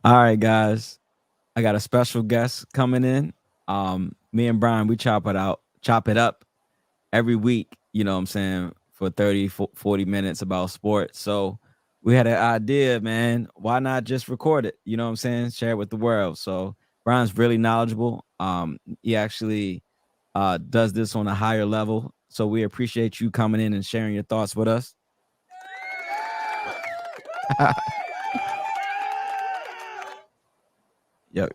All right, guys. I got a special guest coming in. Me and Brian, we chop it up every week, you know what I'm saying, for 30, 40 minutes about sports. So we had an idea, man. Why not just record it? You know what I'm saying? Share it with the world. So Brian's really knowledgeable. He actually does this on a higher level. So we appreciate you coming in and sharing your thoughts with us. Yep.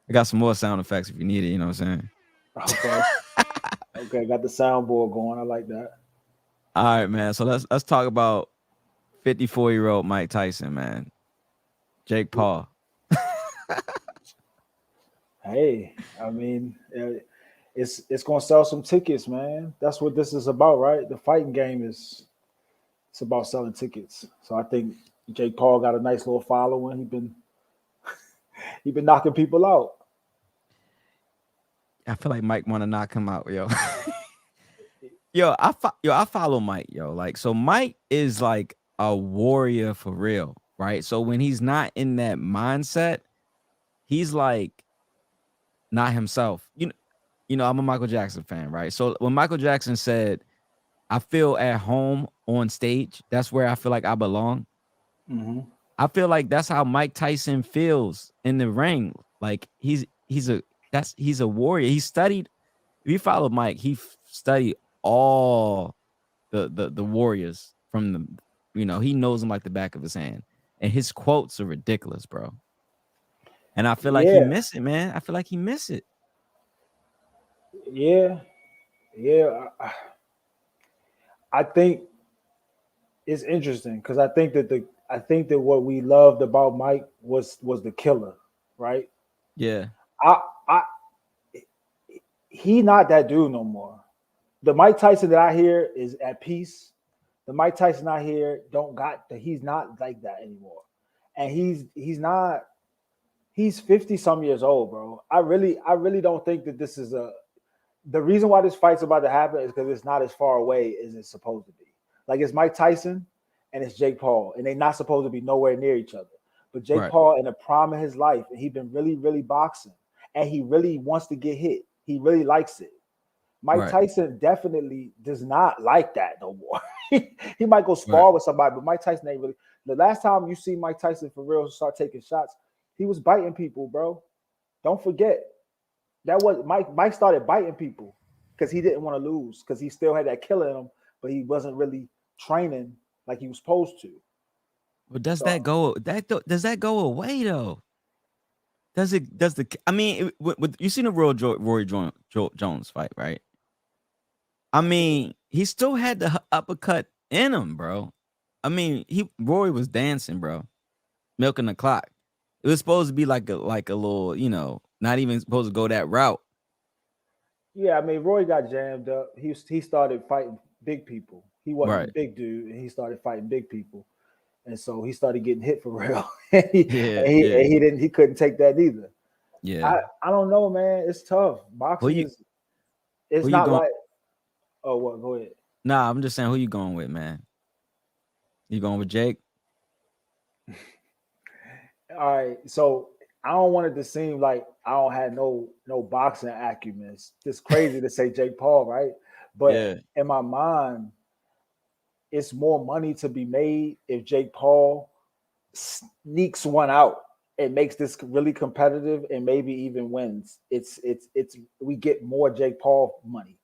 I got some more sound effects if you need it, you know what I'm saying? Okay. Okay. Got the soundboard going. I like that. All right, man. So let's talk about 54-year-old Mike Tyson, man. Jake Paul. Hey, I mean, it's gonna sell some tickets, man. That's what this is about, right? The fighting game is it's about selling tickets. So I think Jake Paul got a nice little following. He been knocking people out. I feel like Mike want to knock him out, yo. I follow Mike, yo. Like, so Mike is like a warrior for real, right? So when he's not in that mindset, he's like not himself. I'm a Michael Jackson fan, right? So when Michael Jackson said, "I feel at home on stage," that's where I feel like I belong. Hmm. I feel like that's how Mike Tyson feels in the ring. Like he's a warrior. He studied. If you follow Mike, studied all the warriors from the. He knows them like the back of his hand, and his quotes are ridiculous, bro. And I feel like he Yeah, miss it, man. I feel like he miss it. yeah, yeah. I think it's interesting because I think that what we loved about Mike was the killer, right? Yeah, I I he not that dude no more. The Mike Tyson that I hear is at peace. The Mike Tyson I hear don't got that. He's not like that anymore, and he's not. He's 50 some years old, bro. I really don't think that this is a. The reason why this fight's about to happen is because it's not as far away as it's supposed to be. Like it's Mike Tyson and it's Jake Paul, and they're not supposed to be nowhere near each other. But Jake right, Paul in the prime of his life, and he's been really, really boxing, and he really wants to get hit. He really likes it. Mike right, Tyson definitely does not like that no more. He might go right. spar with somebody, but Mike Tyson ain't really. The last time you see Mike Tyson for real start taking shots, he was biting people, bro. Don't forget that was Mike. Mike started biting people because he didn't want to lose because he still had that killer in him, but he wasn't really training like he was supposed to. But does So does that go away though? Does it? Does the? I mean, you seen the Jones fight, right? I mean, he still had the uppercut in him, bro. I mean, Rory was dancing, bro, milking the clock. It was supposed to be like a little, not even supposed to go that route. yeah, I mean, Roy got jammed up. He started fighting big people. He wasn't a Right. big dude, and he started fighting big people. And so he started getting hit for real. and, he, Yeah, and he yeah, and he didn't he couldn't take that either. yeah. I don't know, man. It's tough. Who Boxing you is who it's you not going? like oh what go ahead. Nah, I'm just saying who you going with, man. You going with Jake? All right. So I don't want it to seem like I don't have no boxing acumen. It's crazy to say Jake Paul, right? But Yeah. in my mind, it's more money to be made if Jake Paul sneaks one out and makes this really competitive and maybe even wins. It's we get more Jake Paul money.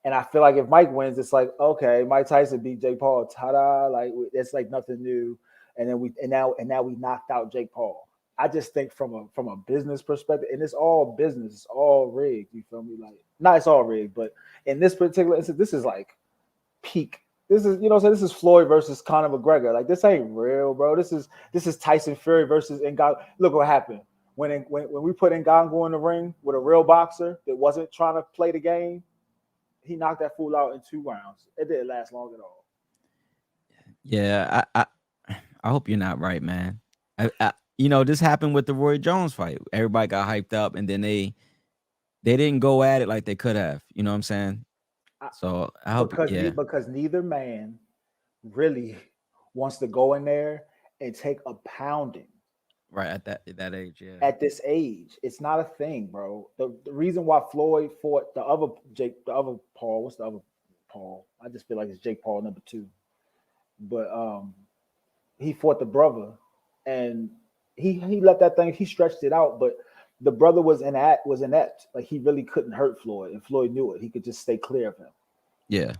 And I feel like if Mike wins, it's like, okay, Mike Tyson beat Jake Paul. Ta-da! Like it's like nothing new. And then now we knocked out Jake Paul. I just think from a business perspective, and it's all business, it's all rigged. You feel me? Like, not it's all rigged, but in this particular instance, this is like peak. This is what I'm saying. This is Floyd versus Conor McGregor. Like this ain't real, bro. This is Tyson Fury versus Ngannou. Look what happened when we put Ngannou in the ring with a real boxer that wasn't trying to play the game. He knocked that fool out in 2 rounds. It didn't last long at all. Yeah, I hope you're not right, man. This happened with the Roy Jones fight. Everybody got hyped up, and then they didn't go at it like they could have. You know what I'm saying? I, So I hope, yeah, because neither man really wants to go in there and take a pounding. Right at that age, yeah. At this age. It's not a thing, bro. The reason why Floyd fought the other Paul, what's the other Paul? I just feel like it's Jake Paul number 2. But he fought the brother, and he let that thing. He stretched it out, but the brother was inept. Like he really couldn't hurt Floyd, and Floyd knew it. He could just stay clear of him. Yeah.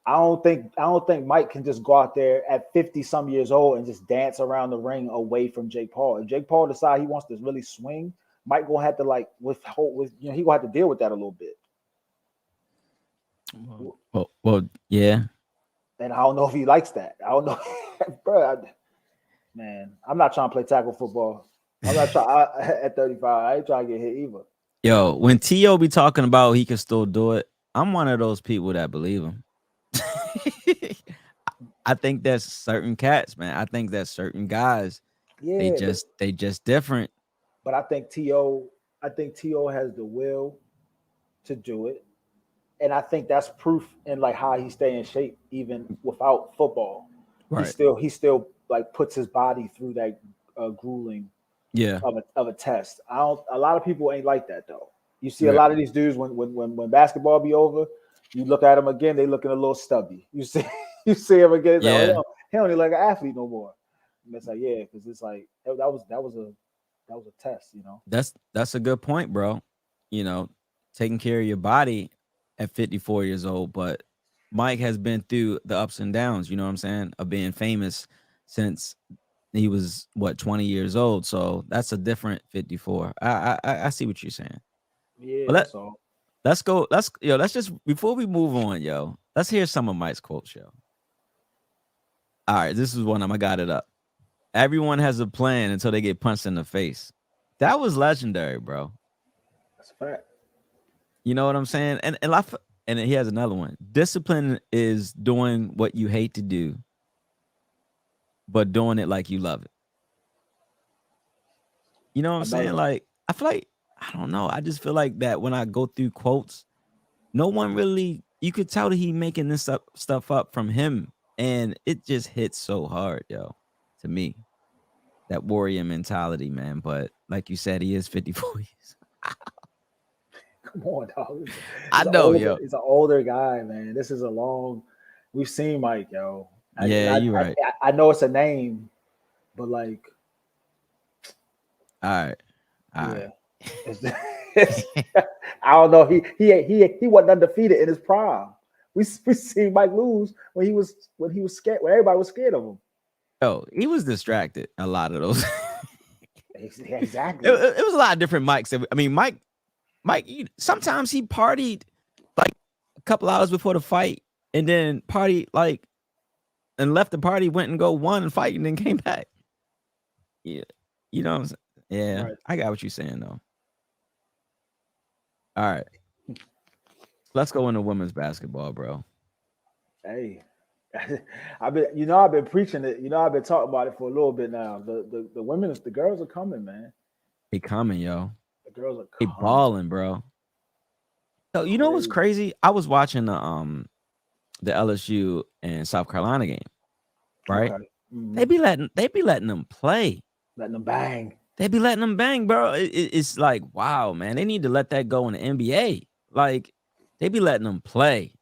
I don't think Mike can just go out there at 50 some years old and just dance around the ring away from Jake Paul. If Jake Paul decide he wants to really swing, Mike gonna have to like he gonna have to deal with that a little bit. Well, yeah. And I don't know if he likes that. I don't know, bro. Man, I'm not trying to play tackle football. I'm not trying at 35. I ain't trying to get hit either. Yo, when T.O. be talking about he can still do it, I'm one of those people that believe him. I think there's certain cats, man. I think that certain guys, they just different. But I think T.O. has the will to do it. And I think that's proof in like how he stay in shape even without football. Right. He still like puts his body through that grueling of a test. A lot of people ain't like that though. You see a lot of these dudes when basketball be over, you look at them again, they looking a little stubby. You see him again, it's like, oh, he don't look like an athlete no more. And it's like, yeah, because it's like that was a test, you know. That's a good point, bro. You know, taking care of your body at 54 years old, but Mike has been through the ups and downs, you know what I'm saying, of being famous since he was 20 years old. So that's a different 54. I see what you're saying. Yeah. Well, let's go. Let's just before we move on, let's hear some of Mike's quotes, yo. All right, this is one of them. I got it up. Everyone has a plan until they get punched in the face. That was legendary, bro. That's a fact. You know what I'm saying? And he has another one. Discipline is doing what you hate to do, but doing it like you love it. You know what I'm saying? Like, I feel like, I don't know. I just feel like that when I go through quotes, no one really, you could tell that he making this stuff up from him. And it just hits so hard, yo, to me. That warrior mentality, man. But like you said, he is 54 years. Come on, dog. I know, yo. He's an older guy, man. This is we've seen Mike, yo. You're right. I know it's a name, but like, all right. I don't know. He wasn't undefeated in his prime. We seen Mike lose when he was scared, when everybody was scared of him. Oh, he was distracted. A lot of those. Exactly. It was a lot of different Mikes. I mean, Mike, sometimes he partied like a couple hours before the fight, and then partied like, and left the party, went and won and fight, and then came back. Yeah, you know what I'm saying? Yeah, right. I got what you're saying though. All right, let's go into women's basketball, bro. Hey, I've been preaching it. I've been talking about it for a little bit now. The girls are coming, man. They coming, yo. The girls are coming. They balling, bro. So you know what's crazy? I was watching the LSU and South Carolina game, right? Okay. Mm-hmm. They be letting them play, letting them bang. They be letting them bang, bro. It's like, wow, man. They need to let that go in the NBA. Like, they be letting them play.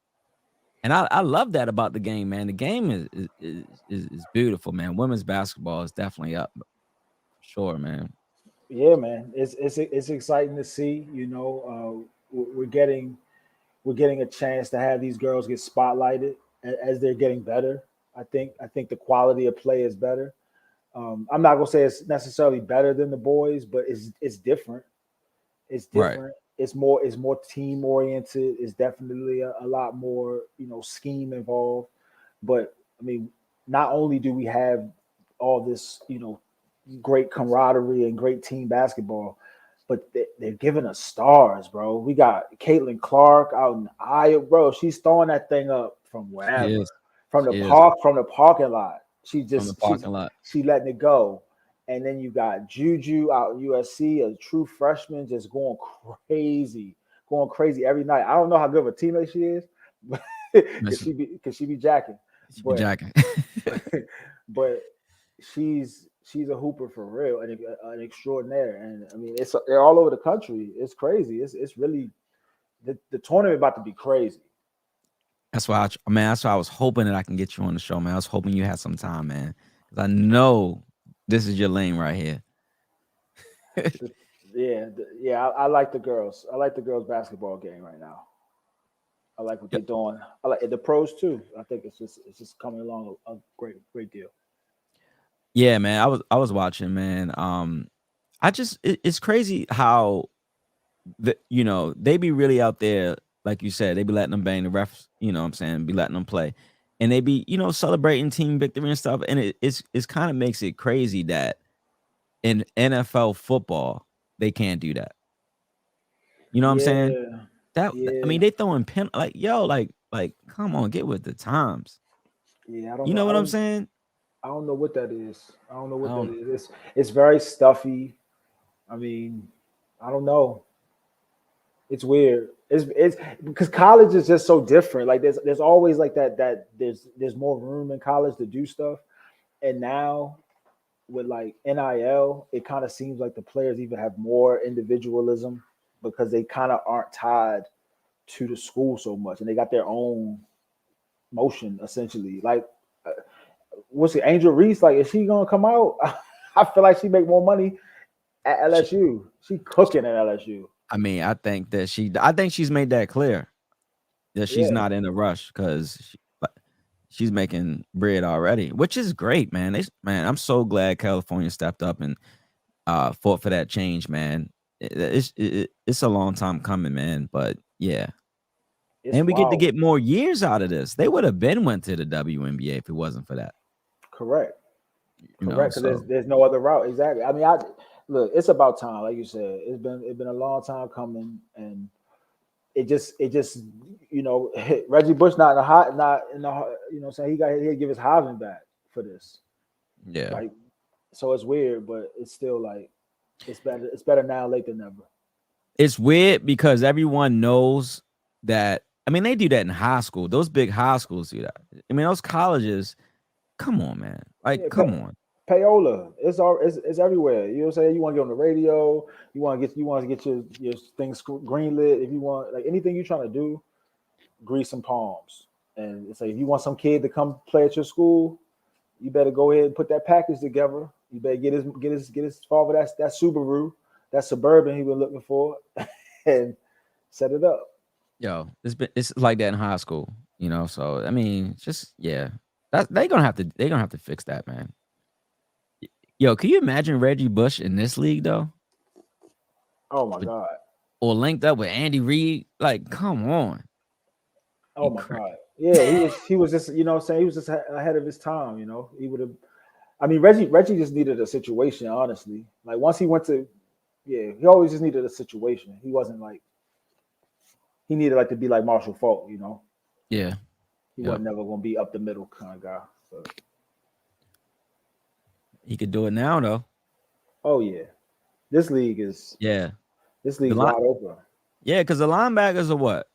And I love that about the game, man. The game is beautiful, man. Women's basketball is definitely up. Sure, man. Yeah, man. It's exciting to see. We're getting a chance to have these girls get spotlighted as they're getting better. I think the quality of play is better. I'm not gonna say it's necessarily better than the boys, but it's different. It's different. Right. It's more team oriented. It's definitely a lot more scheme involved. But I mean, not only do we have all this great camaraderie and great team basketball, but they're giving us stars, bro. We got Caitlin Clark out in Iowa, bro. She's throwing that thing up from wherever, from the parking lot. She letting it go. And then you got Juju out in USC, a true freshman, just going crazy every night. I don't know how good of a teammate she is, but she be jacking. Jacking. But she's a hooper for real and an extraordinaire. And I mean, they're all over the country. It's crazy. It's really the tournament about to be crazy. That's why, that's why I was hoping that I can get you on the show, man. I was hoping you had some time, man, because I know this is your lane right here. I like the girls. I like the girls basketball game right now. I like what they're Yep. doing. I like the pros too. I think it's just coming along a great deal. Yeah, man. I was watching, man. It's crazy how they be really out there, like you said, they be letting them bang the refs, you know what I'm saying, be letting them play. And they be, celebrating team victory and stuff. And it's kind of makes it crazy that in NFL football, they can't do that. You know what I'm saying? Yeah, I mean, yeah, they throwing like, yo, like, come on, get with the times. yeah. I don't You know. know what I'm saying? I don't know what that is. I don't know I what that don't is. It's very stuffy. I mean, I don't know. It's weird. It's because college is just so different. Like there's always like that there's more room in college to do stuff. And now with like NIL, it kind of seems like the players even have more individualism because they kind of aren't tied to the school so much, and they got their own motion essentially. Like, what's it, Angel Reese? Like, is she gonna come out? I feel like she make more money at LSU. She cooking at LSU. I mean, I think she's made that clear that she's Yeah, not in a rush because she's making bread already, which is great, man. Man, I'm so glad California stepped up and fought for that change, man. It's a long time coming, man. But yeah, it's and we get to wild. get more years out of this. They would have been went to the WNBA if it wasn't for that, Correct. Because So there's no other route. Exactly. I mean, I look. It's about time, like you said. It's been a long time coming, and it just Reggie Bush not in the hot not in the saying he'd give his Heisman back for this. yeah, Like, so it's weird, but it's still like it's better now late than never. it's weird because everyone knows that. I mean, they do that in high school. Those big high schools do that. I mean, those colleges. Come on, man. Like, Yeah, come on. payola. It's everywhere. You know what I'm saying? You want to get on the radio. You want to get your things greenlit. If you want like anything you're trying to do, grease some palms. And it's like if you want some kid to come play at your school, you better go ahead and put that package together. You better get his father that Subaru, that Suburban he been looking for, and set it up. Yo, it's like that in high school, So I mean, just yeah, that they gonna have to fix that, man. Yo, can you imagine Reggie Bush in this league though, Oh my With- god. or linked up with Andy Reid? Like, come on, Oh my god. Yeah, he was just what I'm saying, he was just ahead of his time. He would have. I mean, Reggie just needed a situation, honestly. Like once he went to, yeah, he always just needed a situation. He wasn't like he needed like to be like Marshall Faulk. Yeah, He yep. wasn't never gonna be up the middle kind of guy. So, He could do it now though. oh yeah, this league is Yeah, this the league's line. wide open. Yeah, because the linebackers are what?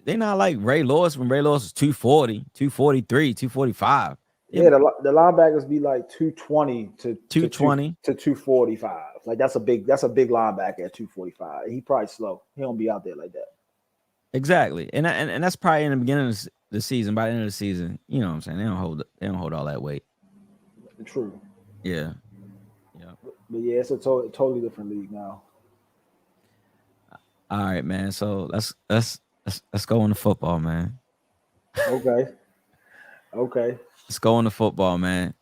They not like Ray Lewis when Ray Lewis was 240, 243, 245. Yeah, the linebackers be like 220 220. to 245. Like that's a big linebacker at 245. He probably slow. He don't be out there like that. Exactly. And that's probably in the beginning of the season. By the end of the season, you know what I'm saying? They don't hold all that weight. True. Yeah. Yeah. But yeah, it's a totally different league now. All right, man. So let's go into football, man. Okay. Okay. Let's go into football, man.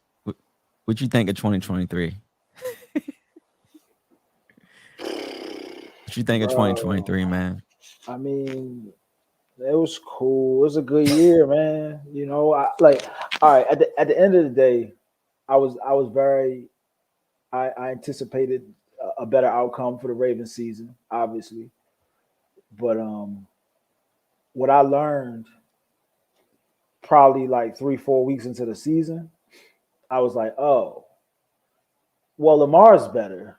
What you think of 2023? What you think of Bro, 2023, man? I mean, it was cool. It was a good year, man. I like all right, at the end of the day, I was very I anticipated a better outcome for the Ravens season, obviously. But what I learned probably like 3-4 weeks into the season, I was like, oh, well, Lamar's better.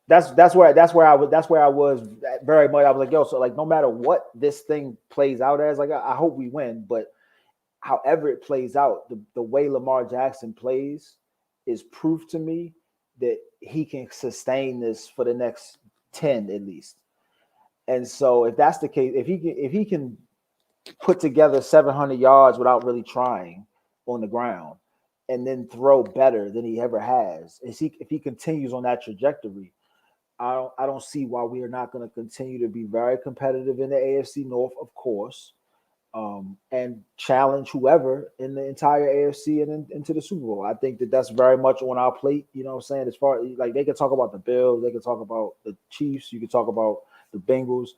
That's where I was very much. I was like, yo, so like no matter what this thing plays out as, like I hope we win, but however it plays out, the way Lamar Jackson plays is proof to me that he can sustain this for the next 10 at least. And so if that's the case, if he can put together 700 yards without really trying on the ground and then throw better than he ever has, if he continues on that trajectory, I don't see why we are not going to continue to be very competitive in the AFC North, of course, and challenge whoever in the entire AFC and into the Super Bowl. I think that that's very much on our plate. You know what I'm saying? As far like they can talk about the Bills, they can talk about the Chiefs, you can talk about the Bengals.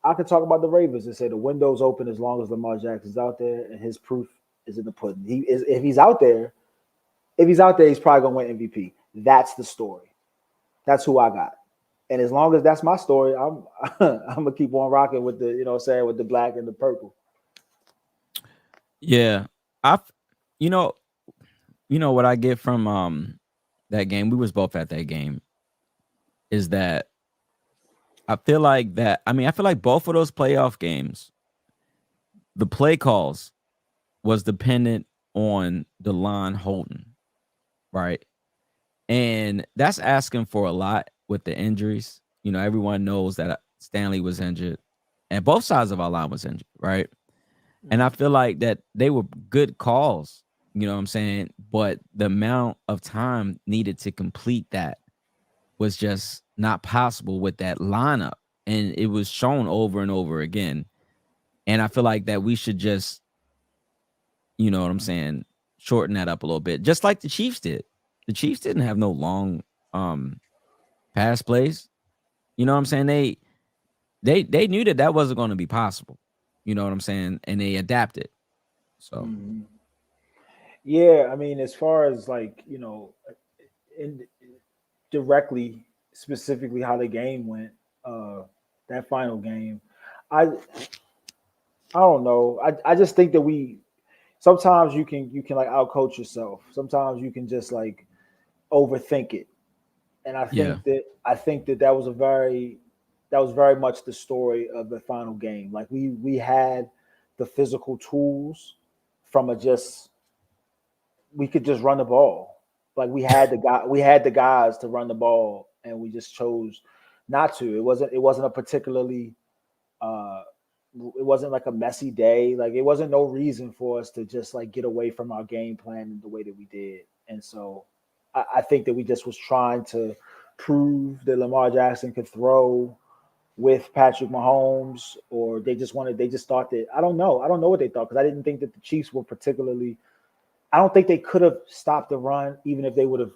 I could talk about the Ravens and say the window's open as long as Lamar Jackson's out there and his proof is in the pudding. He is if he's out there, he's probably gonna win MVP. That's the story. That's who I got. And as long as that's my story, I'm I'm gonna keep on rocking with the, you know what I'm saying, with the black and the purple. Yeah. I you know, what I get from that game, we was both at that game, is that I feel like both of those playoff games, the play calls was dependent on the line holding, right? And that's asking for a lot with the injuries. Everyone knows that Stanley was injured and both sides of our line was injured, right? And I feel like that they were good calls, you know what I'm saying? But the amount of time needed to complete that was just not possible with that lineup. And it was shown over and over again. And I feel like that we should just, you know what I'm saying, shorten that up a little bit, just like the Chiefs did. The Chiefs didn't have no long pass plays. You know what I'm saying? They knew that wasn't going to be possible. You know what I'm saying? And they adapted. So Yeah, I mean, as far as like, in directly, specifically how the game went, that final game, I I don't know. I just think that we sometimes you can like outcoach yourself. Sometimes you can just like overthink it. And yeah, that was very much the story of the final game. Like we had the physical tools from a just we could just run the ball. Like we had the guys to run the ball, and we just chose not to. It wasn't a particularly uh, it wasn't like a messy day. Like it wasn't no reason for us to just like get away from our game plan in the way that we did. And so I think that we just was trying to prove that Lamar Jackson could throw with Patrick Mahomes, or they just thought that I don't know what they thought because I didn't think that the Chiefs were particularly. I don't think they could have stopped the run even if they would have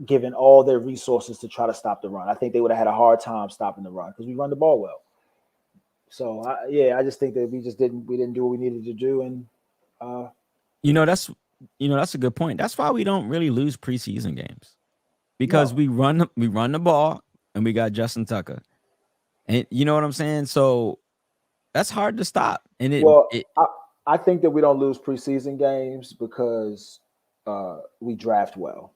given all their resources to try to stop the run. I think they would have had a hard time stopping the run because we run the ball well. So I just think that we didn't do what we needed to do, and uh, you know that's that's a good point. That's why we don't really lose preseason games, because no, we run the ball and we got Justin Tucker, and you know what I'm saying. So that's hard to stop, and well, it I think that we don't lose preseason games because we draft well.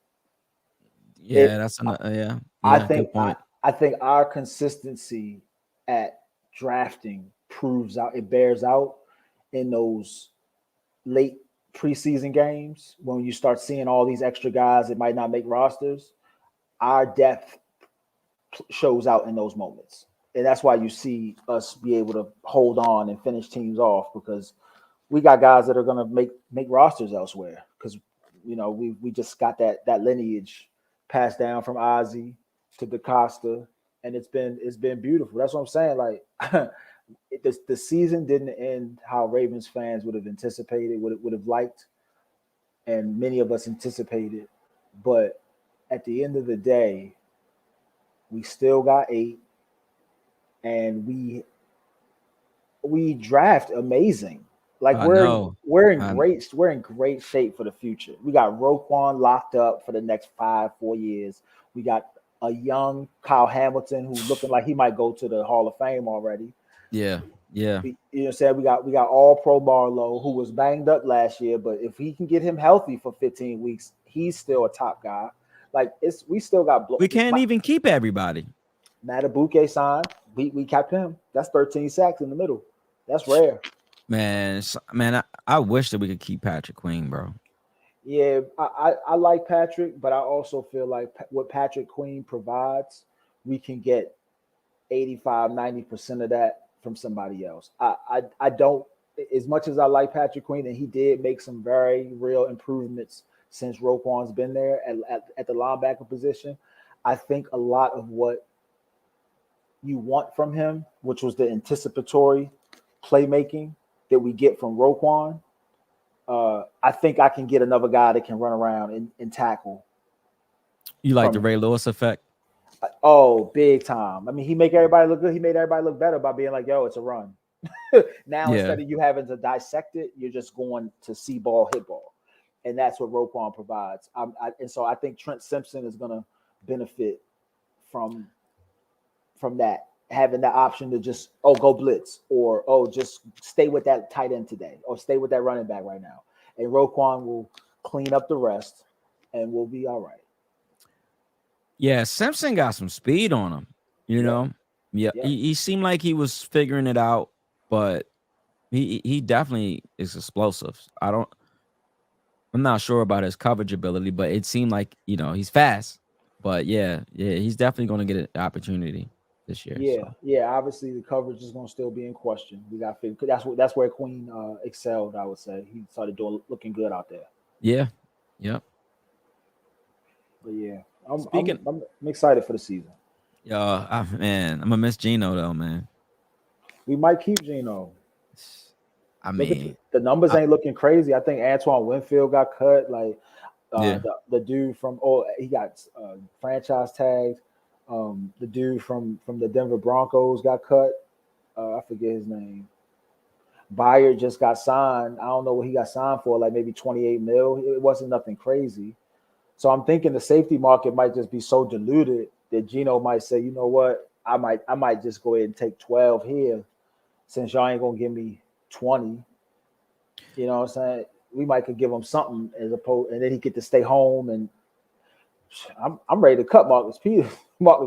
yeah, It that's another yeah I yeah think good point. I think our consistency at drafting proves out it bears out in those late preseason games when you start seeing all these extra guys that might not make rosters. Our depth shows out in those moments. And that's why you see us be able to hold on and finish teams off because we got guys that are going to make rosters elsewhere because we just got that lineage passed down from Ozzy to DeCosta, and it's been beautiful. That's what I'm saying. Like the season didn't end how Ravens fans would have anticipated, would have liked, and many of us anticipated. But at the end of the day, we still got eight, and we draft amazing. Like I know. I we're in great shape for the future. We got Roquan locked up for the next 5-4 years. We got a young Kyle Hamilton who's looking like he might go to the Hall of Fame already. yeah yeah. You know, said we got all pro Barlow who was banged up last year, but if he can get him healthy for 15 weeks, he's still a top guy. Like we still got We can't even keep everybody. Matabuke signed. We kept him. That's 13 sacks in the middle. That's rare. Man, man, I wish that we could keep Patrick Queen, bro. Yeah, I like Patrick, but I also feel like what Patrick Queen provides, we can get 85, 90% of that from somebody else. I don't, as much as I like Patrick Queen, and he did make some very real improvements since Roquan's been there at the linebacker position. I think a lot of what you want from him, which was the anticipatory playmaking that we get from Roquan, I think I can get another guy that can run around and tackle You like the from. Ray Lewis effect? Oh, big time. I mean, he make everybody look good. He made everybody look better by being like, "Yo, it's a run." Now Yeah. instead of you having to dissect it, you're just going to see ball, hit ball, and that's what Roquan provides. And so I think Trent Simpson is going to benefit from that, having the option to just go blitz, or just stay with that tight end today, or stay with that running back right now, and Roquan will clean up the rest, and we'll be all right. Yeah, Simpson got some speed on him. You Yep. know, yeah, Yep. he seemed like he was figuring it out, but he definitely is explosive. I'm not sure about his coverage ability, but it seemed like he's fast. But yeah, he's definitely going to get an opportunity this year. Yeah, So yeah. Obviously, the coverage is going to still be in question. We got to. That's where Queen excelled. I would say he started looking good out there. yeah, yep. But yeah, I'm I'm Speaking, I'm, I'm excited for the season. man, I'm gonna miss Geno though, man. We might keep Geno. I Look at mean, the numbers I, ain't looking crazy. I think Antoine Winfield got cut. Like yeah. the dude from he got franchise tagged. The dude from the Denver Broncos got cut. I forget his name. Byard just got signed. I don't know what he got signed for, like maybe 28 mil. It wasn't nothing crazy. So I'm thinking the safety market might just be so diluted that Geno might say, you know what, I might just go ahead and take 12 here since y'all ain't gonna give me 20. You know what I'm saying? We might could give him something as opposed, and then he get to stay home. And I'm ready to cut Marcus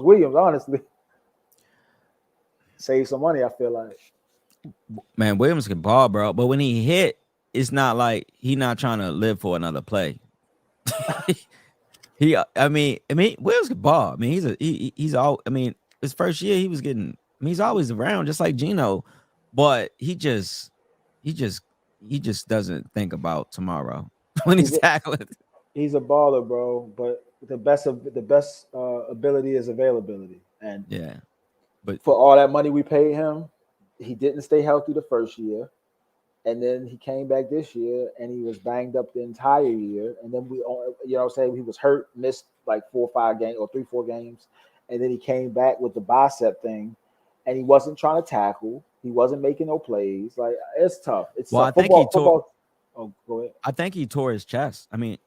Williams, honestly. Save some money, I feel like. Man, Williams can ball, bro. But when he hit, it's not like he not trying to live for another play. I mean, Williams can ball. I mean, he's all. I mean, his first year he was getting. I mean, he's always around, just like Geno, but he just, he just doesn't think about tomorrow when He's he's a, tackling. he's a baller, bro. But the best ability is availability, and Yeah, but for all that money we paid him, he didn't stay healthy the first year, and then he came back this year and he was banged up the entire year, and then what I'm saying, he was hurt, missed like 4 or 5 games or 3 4 games, and then he came back with the bicep thing, and he wasn't trying to tackle, he wasn't making no plays. Like it's tough. It's well, I tough. think he tore. Football. Oh, go ahead. I think he tore his chest. I mean,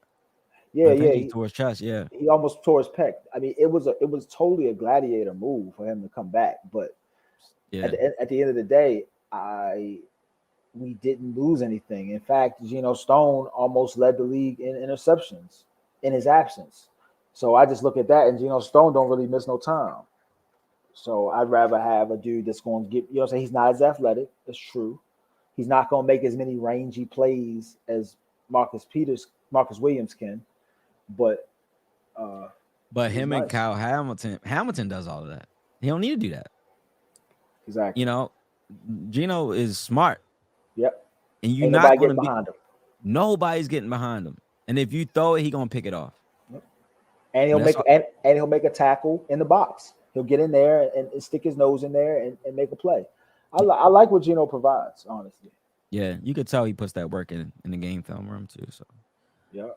Yeah, I think yeah. he tore his chest. Yeah, He almost tore his pec. I mean, it was totally a gladiator move for him to come back, but yeah. at the end of the day, I we didn't lose anything. In fact, Geno Stone almost led the league in interceptions in his absence. So I just look at that, and Geno Stone don't really miss no time. So I'd rather have a dude that's going to get, saying, he's not as athletic. That's true. He's not going to make as many rangy plays as Marcus Williams can, but But he's him and nice. Kyle Hamilton does all of that. He don't need to do that. You Exactly. know, Gino is smart, Yep. and you're Ain't not nobody going to getting be. behind him. Nobody's getting behind him, and if you throw it, he gonna pick it off. Yep. And I he'll mean, that's make all, and he'll make a tackle in the box. He'll get in there and stick his nose in there and make a play. I like what Gino provides, honestly. yeah. You could tell he puts that work in the game film room too. So, Yeah,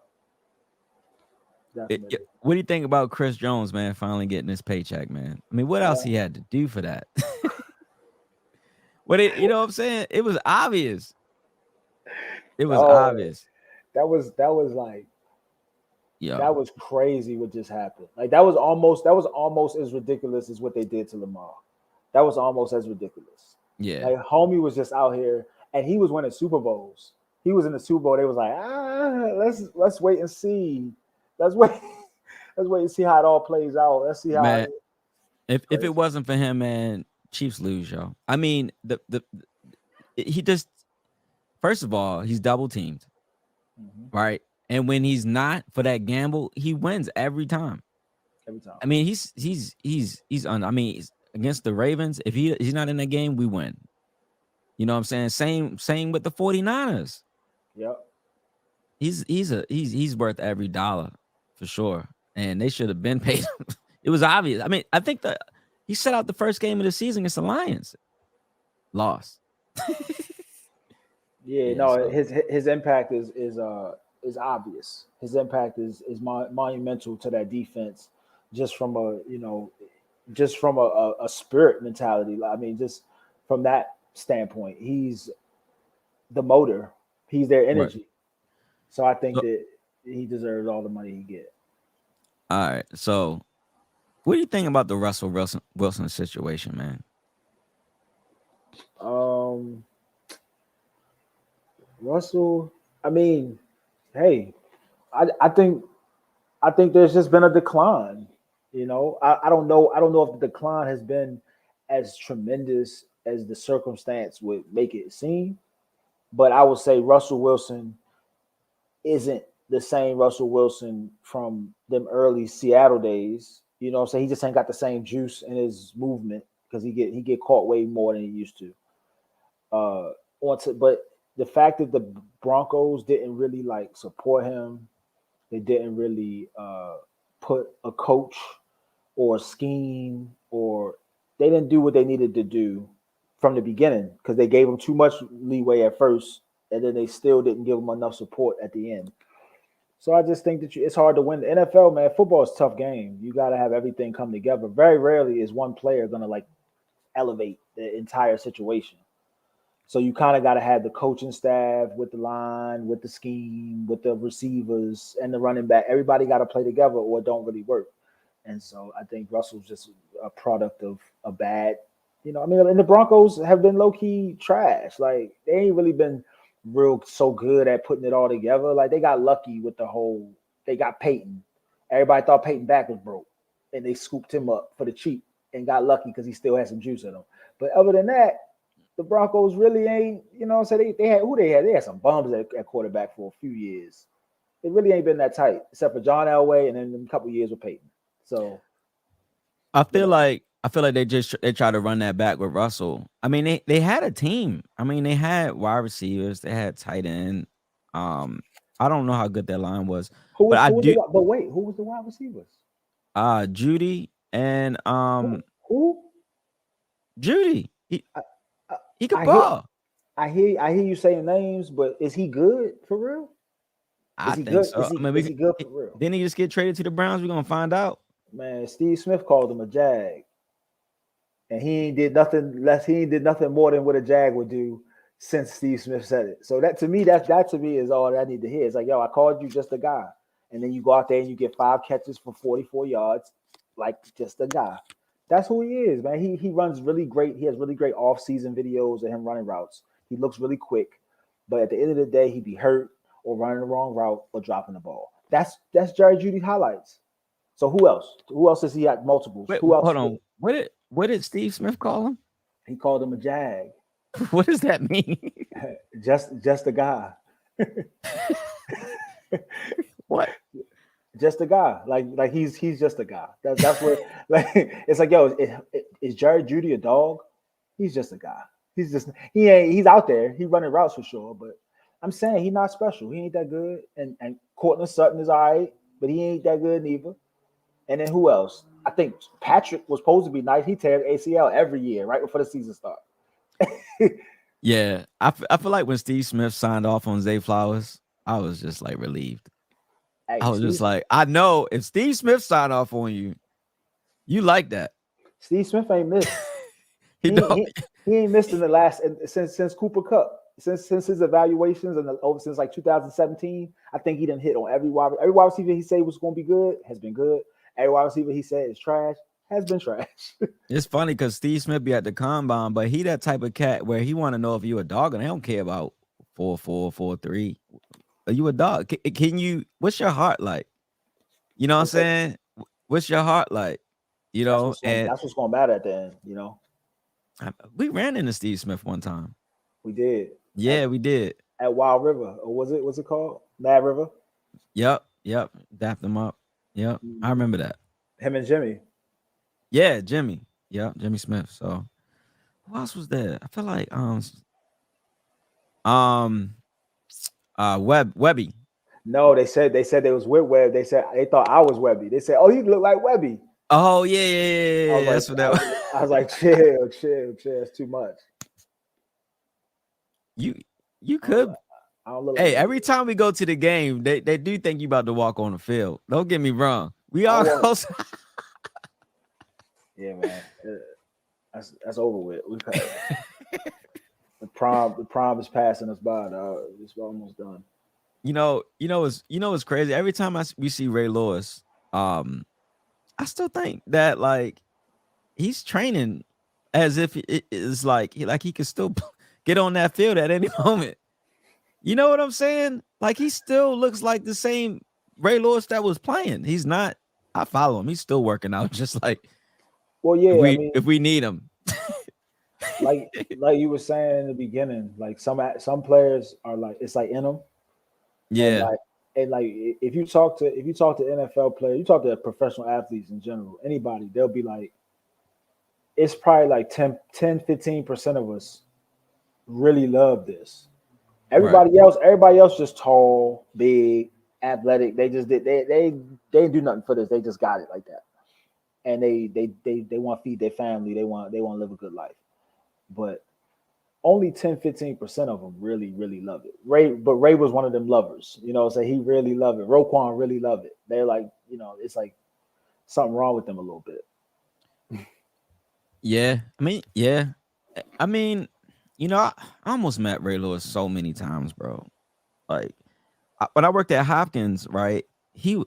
definitely. what do you think about Chris Jones, man? Finally getting his paycheck, man. I mean, what else Uh, he had to do for that? You know what I'm saying? It was obvious. It was oh, obvious. that was like Yeah, that was crazy what just happened. Like that was almost as ridiculous as what they did to Lamar. That was almost as ridiculous. yeah. Like homie was just out here and he was winning Super Bowls. He was in the Super Bowl. They was like, let's wait and see. Let's wait. Let's wait and see how it all plays out. Let's see how Man, if it crazy. wasn't for him, man, Chiefs lose, yo. I mean, he just first of all, he's double teamed, Mhm. right? And when he's not for that gamble, he wins every time. every time. I mean, I mean, against the Ravens, if he's not in that game, we win. You know what I'm saying? Same with the 49ers. Yep. He's worth every dollar for sure. And they should have been paid him. It was obvious. I mean, I think that he set out the first game of the season against the Lions. Lost. Yeah, Yeah, no, so his impact is obvious. His impact is monumental to that defense, just from a just from a spirit mentality. I mean, just from that standpoint, he's the motor. He's their right. energy. So I think So, that he deserves all the money he get. all right. So what do you think about the Russell Wilson situation, man? Um, Russell, I mean, hey, I think I think there's just been a decline. I don't know. I don't know if the decline has been as tremendous as the circumstance would make it seem, but I would say Russell Wilson isn't the same Russell Wilson from them early Seattle days. So he just ain't got the same juice in his movement because he get caught way more than he used to. But the fact that the Broncos didn't really like support him, they didn't really put a coach or a scheme, or they didn't do what they needed to do from the beginning because they gave him too much leeway at first, and then they still didn't give him enough support at the end. So I just think that it's hard to win the NFL, man. Football is a tough game. You got to have everything come together. Very rarely is one player going to like elevate the entire situation. So you kind of got to have the coaching staff with the line, with the scheme, with the receivers and the running back. Everybody got to play together or it don't really work. And so I think Russell's just a product of a bad, I mean, and the Broncos have been low key trash. Like they ain't really been real so good at putting it all together. Like they got lucky with they got Peyton. Everybody thought Peyton back was broke, and they scooped him up for the cheap and got lucky because he still had some juice in him. But other than that, the Broncos really ain't, so they had who they had. They had some bums at quarterback for a few years. It really ain't been that tight, except for John Elway and then a couple years with Peyton. So, but I feel like they try to run that back with Russell. I mean, they had a team. I mean, they had wide receivers, they had tight end. Um, I don't know how good their line was, but I who was the do but wait, who was the wide receivers? Judy and Who? Judy. I, I, He could I hear ball. I hear you saying names, but is he good for real? I Is he think good? so. I mean, Is he good for real? didn't he just get traded to the Browns? We're gonna find out. Man, Steve Smith called him a jag, and he ain't did nothing less. He ain't did nothing more than what a jag would do since Steve Smith said it. So that to me, that to me is all that I need to hear. It's like, yo, I called you just a guy, and then you go out there and you get 5 catches for 44 yards, like just a guy. That's who he is, man. He runs really great. He has really great off-season videos of him running routes. He looks really quick, but at the end of the day, he'd be hurt or running the wrong route or dropping the ball. That's Jerry Judy's highlights. So who else? Who else has he had multiples? Wait, Who else? hold on. What did Steve Smith call him? He called him a jag. What does that mean? Just a guy. What? Just a guy. Like he's just a guy. That's what like it's like, yo, is Jerry Judy a dog? He's just a guy. He's out there. He's running routes for sure, but I'm saying he's not special. He ain't that good. And Cortland Sutton is all right, but he ain't that good neither. And then who else? I think Patrick was supposed to be nice. He tears ACL every year, right before the season starts. Yeah, I feel like when Steve Smith signed off on Zay Flowers, I was just like relieved. Hey, I was just like, I know if Steve Smith signed off on you, you like that. Steve Smith ain't missed. He He, don't. he ain't missed in the last since Cooper Cup. Since his evaluations and since like 2017, I think he didn't hit on every wide receiver he said was going to be good has been good. Every wide receiver he said is trash has been trash. It's funny because Steve Smith be at the combine, but he that type of cat where he want to know if you a dog, and they don't care about 4.4, 4.3. Are you a dog? Can you? What's your heart like? You know what I'm saying? What's your heart like? You know, and That's what's going to matter at the end. we ran into Steve Smith one time. We did. Yeah, we did. At Wild River, or what's it called? Mad River. Yep. Dapped him up. Yep. I Mhm. remember that. Him and Jimmy. Yeah, Jimmy. Yep, Jimmy Smith. So who else was there? I feel like um Webby. No, they said they was with Webb. They said they thought I was Webby. They said, "Oh, he looked like Webby." Oh yeah. That's what that was. I was like, chill. It's too much. you you I don't, could. look- I don't look like Hey, Webby. every time we go to the game, they do think you about to walk on the field. Don't get me wrong. We I all want. close. Yeah, man. That's over with. The prom is passing us by. Dog. It's almost done. It's crazy. Every time we see Ray Lewis, I still think that like he's training as if it is like he could still get on that field at any moment. You know what I'm saying? Like he still looks like the same Ray Lewis that was playing. He's not. I follow him. He's still working out, just like Well, if yeah. I we mean, if we need him. like you were saying in the beginning, like some players are like it's like in them, and Yeah. like if you talk to NFL players, you talk to professional athletes in general, anybody, they'll be like, it's probably like 10, 15% of us really love this. Right. Everybody else just tall, big, athletic. They just did they didn't do nothing for this. They just got it like that. And they want to feed their family. They want to live a good life. But only 10, 15% of them really love it. Ray was one of them lovers. So he really loved it. Roquan really loved it. They're like, it's like something wrong with them a little bit. Yeah. Yeah. I mean, I almost met Ray Lewis so many times, bro. Like when I worked at Hopkins, right? He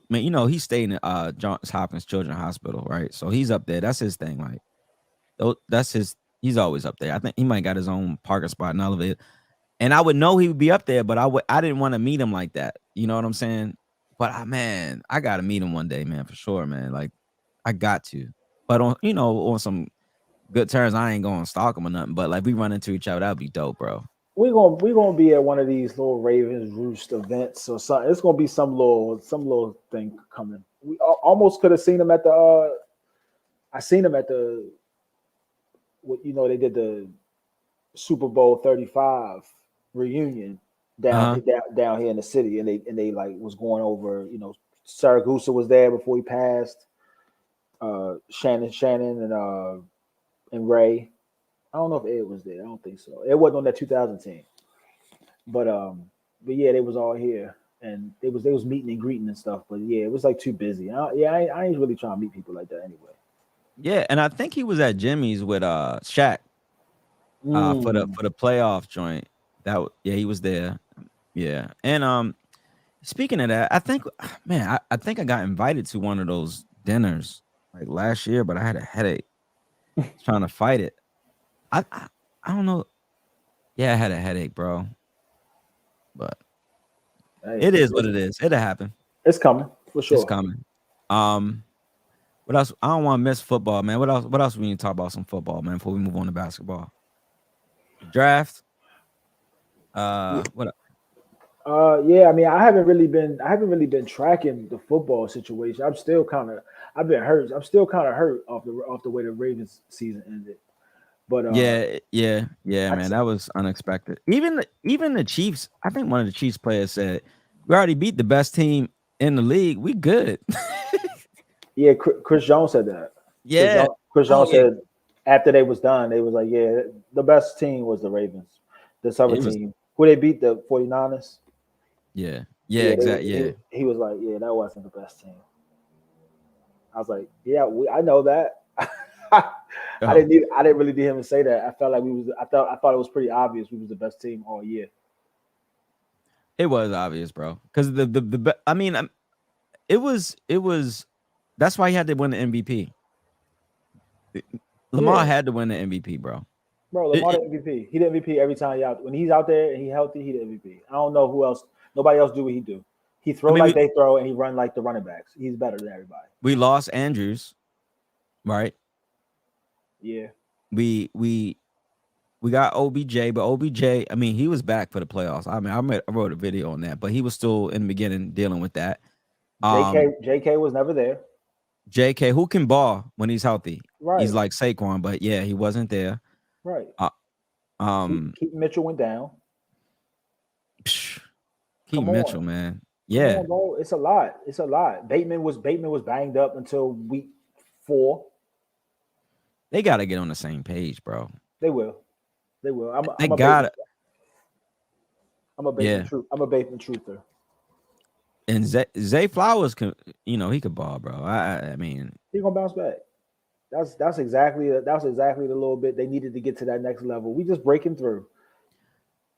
stayed in Johns Hopkins Children's Hospital, right? So he's up there. That's his thing. Like, that's his. He's always up there. I think he might got his own parking spot and all of it. And I would know he would be up there, but I didn't want to meet him like that. You know what I'm saying? But man, I gotta meet him one day, man, for sure, man. Like, I got to. But on some good terms, I ain't going to stalk him or nothing. But like, we run into each other, that'd be dope, bro. We gonna be at one of these little Ravens Roost events or something. It's gonna be some little thing coming. We almost could have seen him at the. I seen him at the. They did the Super Bowl 35 reunion down Uh-huh. down here in the city, and they like was going over. Saragusa was there before he passed. Shannon, and Ray. I don't know if Ed was there. I don't think so. It wasn't on that 2000 team, but yeah, they was all here, and they was meeting and greeting and stuff. But yeah, it was like too busy. I ain't really trying to meet people like that anyway. Yeah, and I think he was at Jimmy's with Shaq for the Mm. playoff joint. Yeah, he was there. Yeah. And speaking of that, I think man, I think I got invited to one of those dinners like last year, but I had a headache. I was trying to fight it. I don't know. Yeah, I had a headache, bro. But Hey, it is what it is. It'll happen. it's coming for It's sure. coming. Um, what else? I don't want to miss football, man. What else we need to talk about some football, man, before we move on to basketball. Draft. What Yeah, I mean, I haven't really been tracking the football situation. I've been hurt. I'm still kind of hurt off the way the Ravens season ended. But yeah, I man. t- That was unexpected. Even the Chiefs, I think one of the Chiefs players said, "We already beat the best team in the league. We good." yeah, Chris Jones said that. Chris Yeah. Jones, Chris Oh Jones yeah. said after they was done, they was like, yeah, the best team was the Ravens. This other It was team, who they beat, the 49ers. yeah. Yeah, Yeah, exactly. Yeah. he was like, yeah, that wasn't the best team. I was like, yeah, I know that. Oh, I didn't really need him to say that. I felt like I thought it was pretty obvious we was the best team all year. it was obvious, bro. Because I mean, it was that's why he had to win the MVP. Lamar Yeah, had to win the MVP, bro. bro, It, Lamar it, the MVP. He the MVP every time he out. When he's out there and he healthy, he the MVP. I don't know who else. Nobody else do what he do. He I throw mean, like they throw and he run like the running backs. He's better than everybody. we lost Andrews, right? Yeah, We we got OBJ, but OBJ, I mean, he was back for the playoffs. I mean, I wrote a video on that, but he was still in the beginning dealing with that. JK was never there. JK, who can ball when he's healthy? He's Right, like Saquon, but yeah, he wasn't there. right. Uh, Keith Mitchell went down. psh, Keith Come on. Mitchell, man. Come Yeah, on, bro. It's a lot. It's a lot. Bateman was banged up until week 4. they got to get on the same page, bro. They will. They will. They I'm a got Bateman. to, I'm a Bateman yeah. truth. I'm a Bateman truther. And Zay Flowers can, he could ball, bro. I mean, He gonna bounce back. That's exactly the little bit they needed to get to that next level. We just breaking through.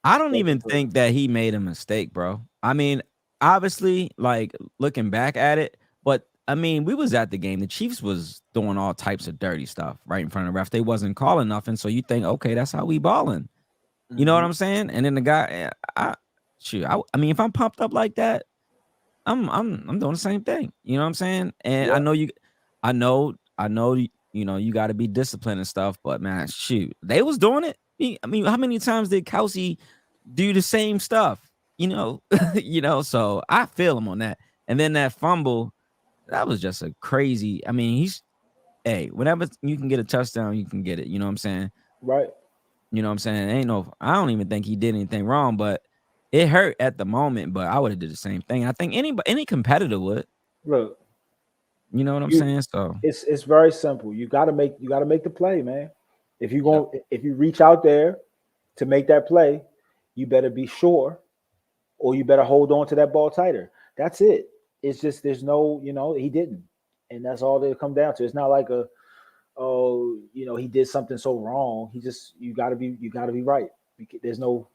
I don't Breaking even through. think that he made a mistake, bro. I mean, obviously, like looking back at it, but I mean, we was at the game. The Chiefs was doing all types of dirty stuff right in front of the ref. They wasn't calling nothing, so you think, okay, that's how we balling. You know what I'm saying? And then the guy, I mean, if I'm pumped up like that, I'm doing the same thing. You know what I'm saying? And Yeah. I know. You got to be disciplined and stuff. But man, shoot, they was doing it. I mean, how many times did Kelsey do the same stuff? So I feel him on that. And then that fumble, that was just a crazy. I mean, whenever you can get a touchdown, you can get it. You know what I'm saying? Right. You know what I'm saying? I don't even think he did anything wrong, but it hurt at the moment. But I would have did the same thing. I think any competitor would. Look, You know what I'm saying? So it's very simple. You gotta make the play, man. yep. If you reach out there to make that play, you better be sure, or you better hold on to that ball tighter. That's it. It's just there's no, he didn't, and that's all they come down to. It's not like he did something so wrong. You gotta be right. There's no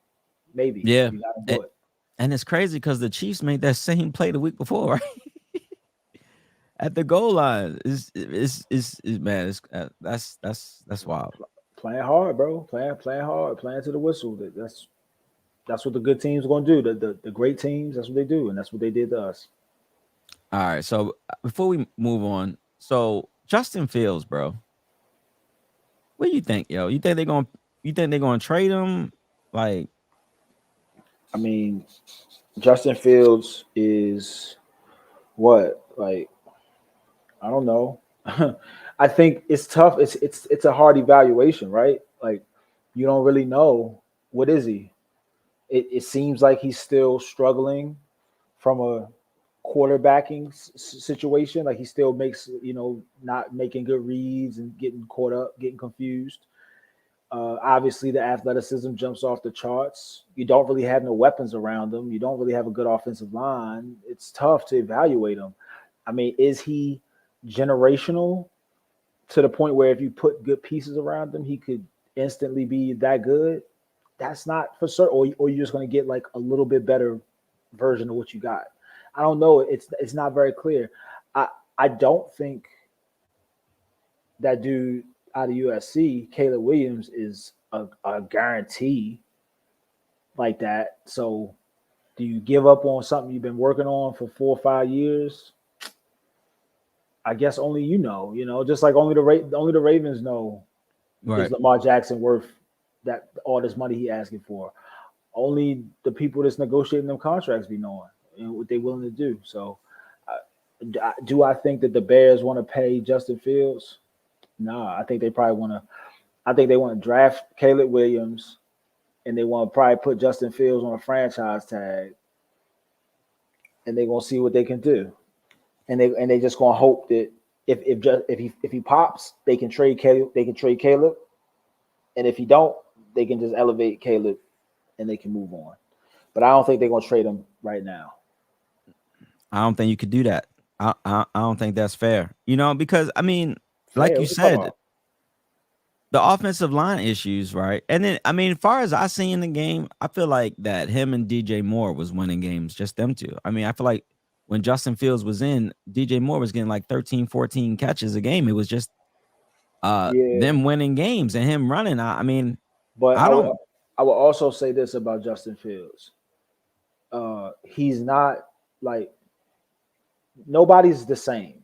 maybe. Yeah. You gotta do it. And it's crazy because the Chiefs made that same play the week before, right? At the goal line. Man, that's wild. Playing hard, bro. Playing hard. Playing to the whistle. That's what the good teams are gonna do. The great teams, that's what they do, and that's what they did to us. All right. So before we move on, so Justin Fields, bro. What do you think, yo? You think they're gonna trade him? Like, I mean, Justin Fields is what? Like, I don't know. I think it's tough. It's a hard evaluation, right? Like, you don't really know what is he. It seems like he's still struggling from a quarterbacking situation. Like he still makes, not making good reads and getting caught up, getting confused. Obviously, the athleticism jumps off the charts. You don't really have no weapons around him. You don't really have a good offensive line. It's tough to evaluate him. I mean, is he generational to the point where if you put good pieces around him, he could instantly be that good? That's not for certain. Or you're just going to get like a little bit better version of what you got. I don't know. It's not very clear. I don't think that dude out of USC, Caleb Williams, is a guarantee like that. So do you give up on something you've been working on for 4 or 5 years? I guess only just like only the Ravens know right. is Lamar Jackson worth that all this money he asking for. Only the people that's negotiating them contracts be knowing and what they're willing to do. So do I think that the Bears want to pay Justin Fields? Nah, I think they probably want to. I think they want to draft Caleb Williams, and they want to probably put Justin Fields on a franchise tag, and they're gonna see what they can do, and they just gonna hope that if he pops, they can trade Caleb. They can trade Caleb, and if he don't, they can just elevate Caleb, and they can move on. But I don't think they're gonna trade him right now. I don't think you could do that. I don't think that's fair. Because I mean, like Fair, you what you talking said, about? the offensive line issues, right? And then, I mean, as far as I see in the game, I feel like that him and DJ Moore was winning games, just them two. I mean, I feel like when Justin Fields was in, DJ Moore was getting like 13, 14 catches a game. It was just Yeah, them winning games and him running. I mean, but I don't. I will also say this about Justin Fields. He's not like nobody's the same.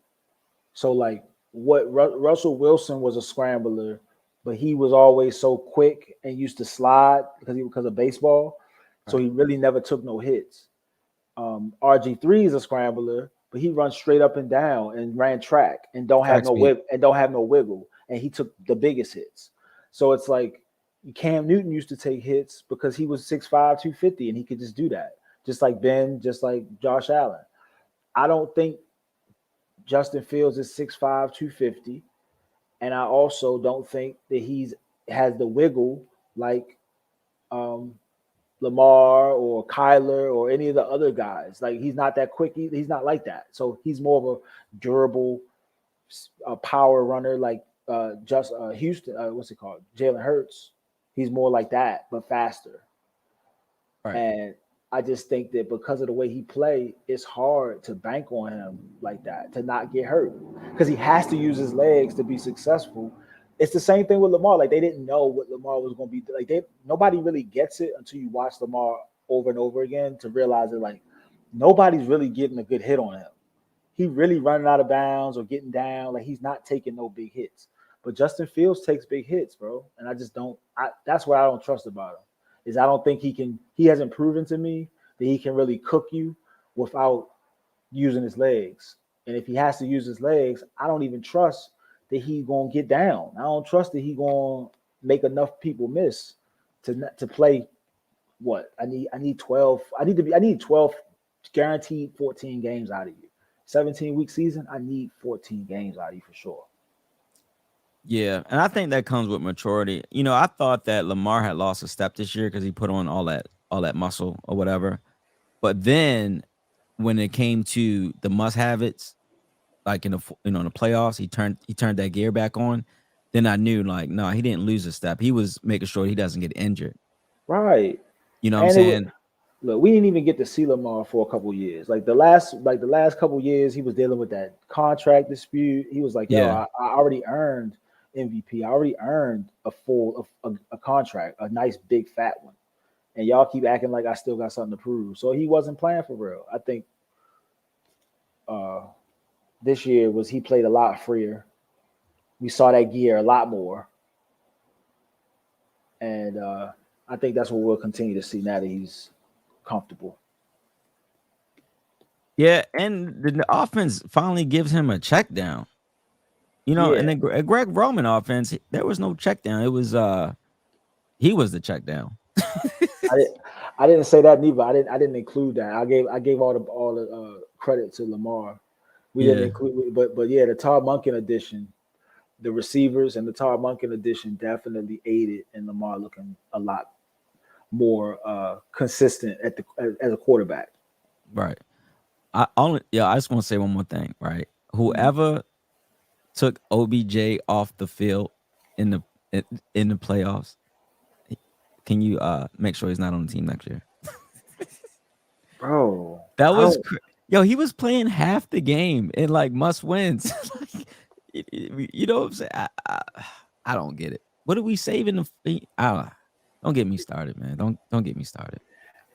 So like what Russell Wilson was a scrambler, but he was always so quick and used to slide because of baseball. So Right. he really never took no hits. RG3 is a scrambler, but he runs straight up and down and ran track and Track speed. don't have no wiggle, and he took the biggest hits. So it's like Cam Newton used to take hits because he was 6'5", 250, and he could just do that, just like Ben, just like Josh Allen. I don't think Justin Fields is 6'5", 250, and I also don't think that he's has the wiggle like um, Lamar or Kyler or any of the other guys. Like he's not that quick. He's not like that. So he's more of a durable power runner like just Houston. What's it called? Jalen Hurts. He's more like that, but faster. Right. And I just think that because of the way he play, it's hard to bank on him like that to not get hurt because he has to use his legs to be successful. It's the same thing with Lamar. Like they didn't know what Lamar was going to be. Like nobody really gets it until you watch Lamar over and over again to realize that like nobody's really getting a good hit on him. He really running out of bounds or getting down. Like he's not taking no big hits. But Justin Fields takes big hits, bro. And I just don't. That's what I don't trust about him. Is I don't think he can. He hasn't proven to me that he can really cook you without using his legs. And if he has to use his legs, I don't even trust that he gonna get down. I don't trust that he gonna make enough people miss to play. What I need 12. I need 12 guaranteed 14 games out of you. 17-week season. I need 14 games out of you for sure. Yeah, and I think that comes with maturity. I thought that Lamar had lost a step this year because he put on all that muscle or whatever. But then when it came to the must have it's like in the playoffs, he turned that gear back on. Then I knew like no, he didn't lose a step. He was making sure he doesn't get injured. Right. You know what I'm And it was saying? look, we didn't even get to see Lamar for a couple years. Like the last couple years, he was dealing with that contract dispute. He was like, "Yo, Yeah. I already earned MVP. I already earned a contract, a nice big fat one, and y'all keep acting like I still got something to prove." So he wasn't playing for real. I think uh, this year was he played a lot freer. We saw that gear a lot more, and I think that's what we'll continue to see now that he's comfortable. Yeah, and the offense finally gives him a check down. And Yeah, then Greg Roman offense, there was no check down. It was he was the check down. I didn't. I didn't say that neither. I didn't include that. I gave all the credit to Lamar. We didn't Yeah. include, but yeah, the Todd Monken edition, the receivers and the Todd Monken edition definitely aided in Lamar looking a lot more consistent as a quarterback. Right. I just want to say one more thing, right? Mhm. Whoever took OBJ off the field in the in, in the playoffs, can you make sure he's not on the team next year? Bro, That I was don't. yo, he was playing half the game in like must wins. Like, you know what I'm saying? I don't get it. What are we saving the? Don't get me started, man. Don't get me started.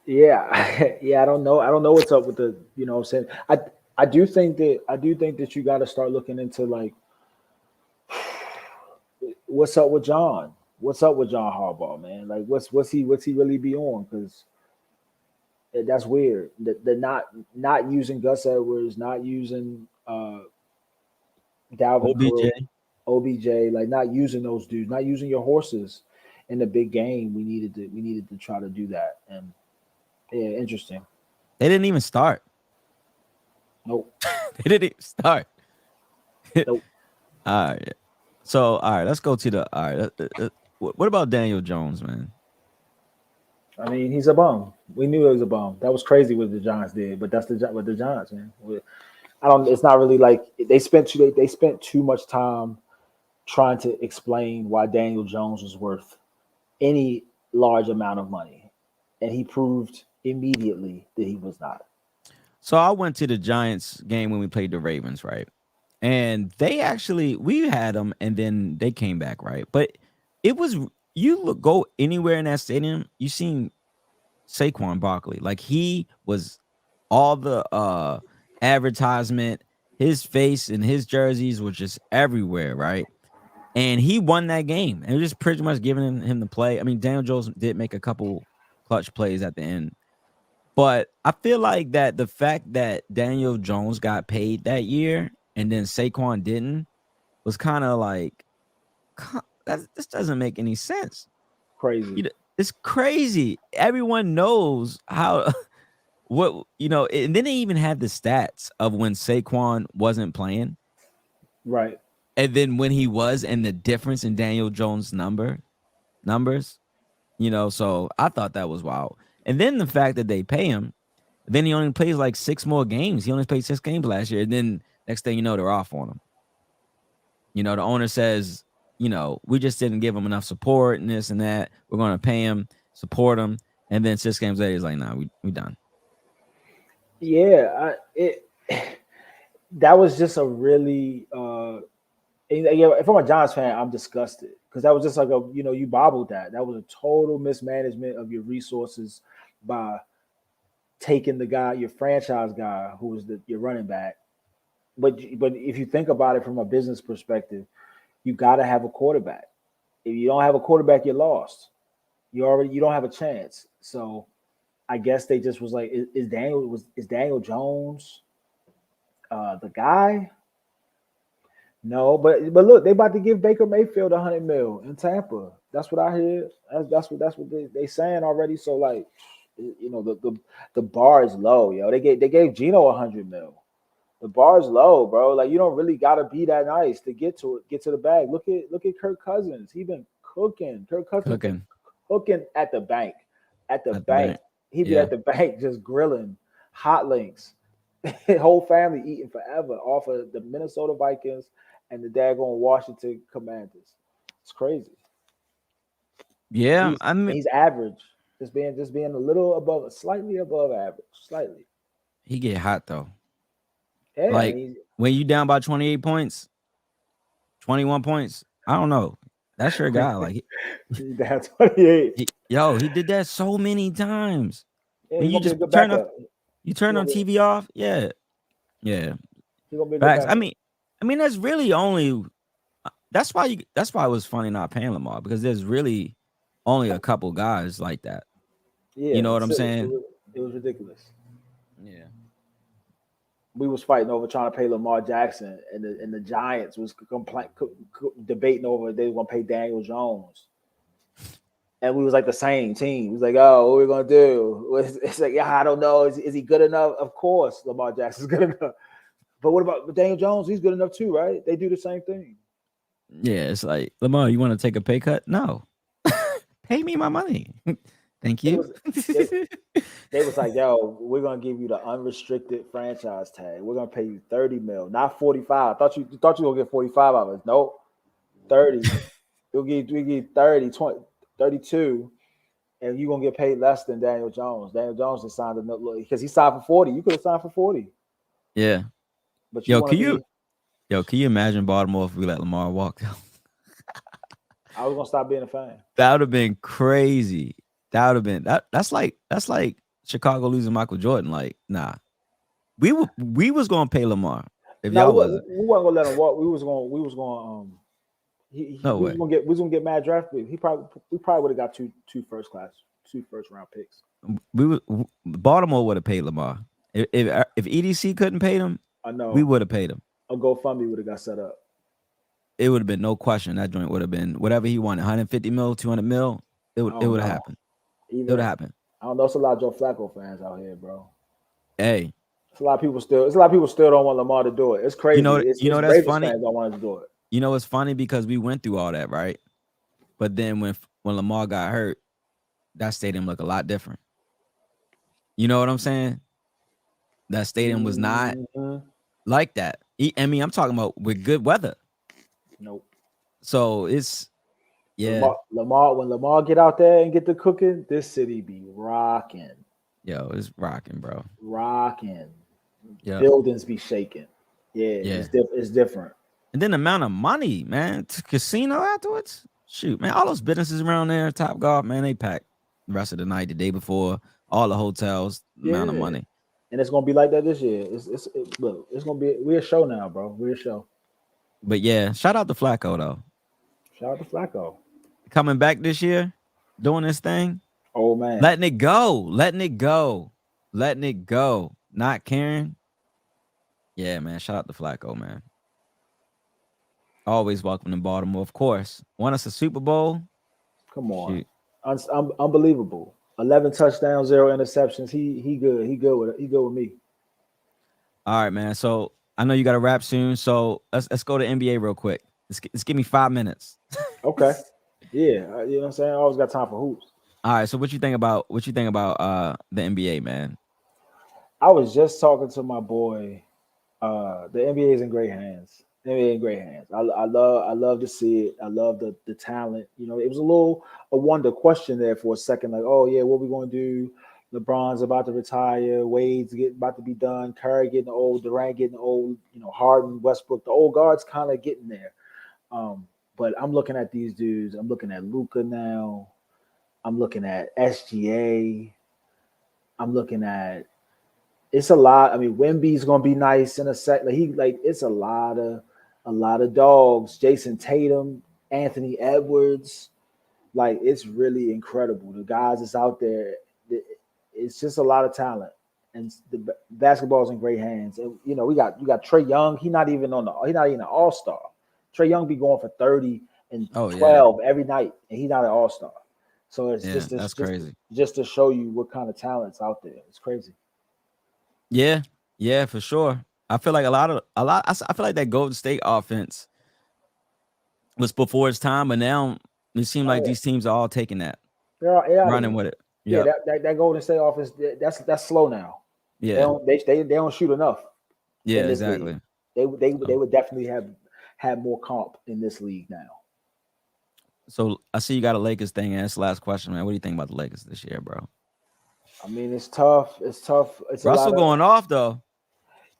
Yeah, yeah. I don't know. I don't know what's up with the. You know what I'm saying. I do think that you got to start looking into like what's up with John. What's up with John Harbaugh, man? Like, what's he really be on? Because that's weird. They're not using Gus Edwards, not using Dalvin OBJ. Cook, OBJ, like not using those dudes, not using your horses in the big game. We needed to try to do that. And yeah, interesting. They didn't even start. Nope, They didn't even start. nope. All right. So all right, let's go to the all right. What about Daniel Jones, man? I mean, he's a bum. We knew it was a bum. That was crazy what the Giants did, but that's what the Giants, man. I don't. It's not really like they spent too much time trying to explain why Daniel Jones was worth any large amount of money, and he proved immediately that he was not. So I went to the Giants game when we played the Ravens, right? And we had them, and then they came back, right? But it was go anywhere in that stadium, you seen Saquon Barkley, like he was all the advertisement, his face and his jerseys were just everywhere, right? And he won that game. And it was just pretty much giving him the play. I mean, Daniel Jones did make a couple clutch plays at the end. But I feel like that the fact that Daniel Jones got paid that year and then Saquon didn't was kind of like, this doesn't make any sense. Crazy. It's crazy. Everyone knows how, and then they even had the stats of when Saquon wasn't playing. Right. And then when he was, and the difference in Daniel Jones' numbers, so I thought that was wild. And then the fact that they pay him, then he only plays like 6 more games. He only played 6 games last year. And then next thing you know, they're off on him. The owner says, we just didn't give him enough support and this and that. We're going to pay him, support him. And then 6 games later, he's like, nah, we done. Yeah, that was just a really if I'm a Giants fan, I'm disgusted because that was just like you bobbled that. That was a total mismanagement of your resources by taking the guy, your franchise guy, who was your running back. But if you think about it from a business perspective, you got to have a quarterback. If you don't have a quarterback, you're lost. You don't have a chance. So I guess they just was like, is Daniel Jones the guy? No, but look, they about to give Baker Mayfield $100 million in Tampa. That's what I hear. That's what they saying already. So like, the bar is low, yo. They gave Geno $100 million. The bar is low, bro. Like you don't really gotta be that nice to get to the bag. Look at Kirk Cousins. He been cooking. Kirk Cousins cooking at the bank. At the bank. He be at the bank just grilling hot links. His whole family eating forever off of the Minnesota Vikings and the daggone Washington Commanders. It's crazy. Yeah, he's average. Just being a little above, slightly above average. Slightly. He get hot though. Yeah, like when you down by 28 points, 21 points, I don't know. That's your guy. Like he down 28. He did that so many times. Yeah, when you just turn on TV off. Yeah. He's gonna be a facts. good I mean, that's really only. That's why it was funny not paying Lamar, because there's really only a couple guys like that. Yeah, you know what I'm saying? It was ridiculous. Yeah. We was fighting over trying to pay Lamar Jackson, and the Giants was debating over if they were gonna pay Daniel Jones. And we was like the same team. We was like, oh, what are we gonna do? It's like, yeah, I don't know. Is he good enough? Of course, Lamar Jackson's good enough. But what about Daniel Jones? He's good enough too, right? They do the same thing. Yeah, it's like, Lamar, you want to take a pay cut? No. Pay me my money. Thank you. They was like, yo, we're gonna give you the unrestricted franchise tag. We're gonna pay you $30 million, not 45. I thought you were gonna get 45 of us. Nope. 30. we give 30, 20, 32, and you're gonna get paid less than Daniel Jones. Daniel Jones just signed another because he signed for 40. You could have signed for 40. Yeah. But can you imagine Baltimore if we let Lamar walk? I was gonna stop being a fan. That would have been crazy. That would have been that's like Chicago losing Michael Jordan. Like, nah. We was gonna pay Lamar. If y'all wasn't. We wasn't gonna let him walk. We was gonna we was gonna get mad draft picks. We probably would have got two first round picks. Baltimore would have paid Lamar. If EDC couldn't pay him, I know we would have paid him. A GoFundMe would have got set up. It would have been no question. That joint would have been whatever he wanted, 150 mil, 200 mil. It would have happened. It would have happened. I don't know. It's a lot of Joe Flacco fans out here, bro. Hey, it's a lot of people still don't want Lamar to do it. It's crazy. That's funny. Fans don't want him to do it. You know, it's funny because we went through all that, right? But then when Lamar got hurt, that stadium looked a lot different. You know what I'm saying? That stadium was not like that. I'm talking about with good weather. Nope. So it's Lamar. When Lamar get out there and get the cooking, this city be rocking. Yo, it's rocking, bro. Rocking. Yeah. Buildings be shaking. Yeah. It's different. And then the amount of money, man, to casino afterwards. Shoot, man, all those businesses around there, Top Golf, man, they pack the rest of the night, the day before, all the hotels, the amount of money. And it's gonna be like that this year. It's gonna be we're a show now, bro. We're a show. But yeah, shout out to Flacco though. Shout out to Flacco. Coming back this year, doing this thing, Oh man. letting it go, letting it go, letting it go, not caring. Yeah, man. Shout out to Flacco, man. Always welcome to Baltimore, of course. Won us a Super Bowl. Come on. Shoot. Unbelievable. 11 touchdowns, 0 interceptions. He good. He good with it. He good with me. All right, man. So I know you got to wrap soon. So let's go to NBA real quick. Let's give me 5 minutes. Okay. Yeah, you know what I'm saying? I always got time for hoops. All right. So what you think about the NBA, man? I was just talking to my boy. The NBA is in great hands. NBA in great hands. I love to see it. I love the talent. You know, it was a wonder question there for a second, like, oh yeah, what we gonna do? LeBron's about to retire, about to be done, Curry getting old, Durant getting old, you know, Harden, Westbrook, the old guards kind of getting there. But I'm looking at these dudes. I'm looking at Luca now. I'm looking at SGA. I'm looking at it's a lot. I mean, Wemby's gonna be nice in a sec. It's a lot of dogs. Jason Tatum, Anthony Edwards. Like it's really incredible. The guys that's out there. It's just a lot of talent, and the basketball's in great hands. And you know, you got Trey Young. He's not even an all-star. Trey Young be going for 30 and 12 every night, and he's not an all-star. So it's that's crazy. Just to show you what kind of talent's out there. It's crazy. Yeah, for sure. I feel like I feel like that Golden State offense was before its time, but now it seems like these teams are all taking that, running with it. Yeah, that Golden State offense, that's slow now. Yeah, they don't shoot enough. Yeah, exactly. They would definitely have more comp in this league now. So I see you got a Lakers thing, and that's the last question, man. What do you think about the Lakers this year, bro? I mean, it's tough. It's tough. It's Russell going off though.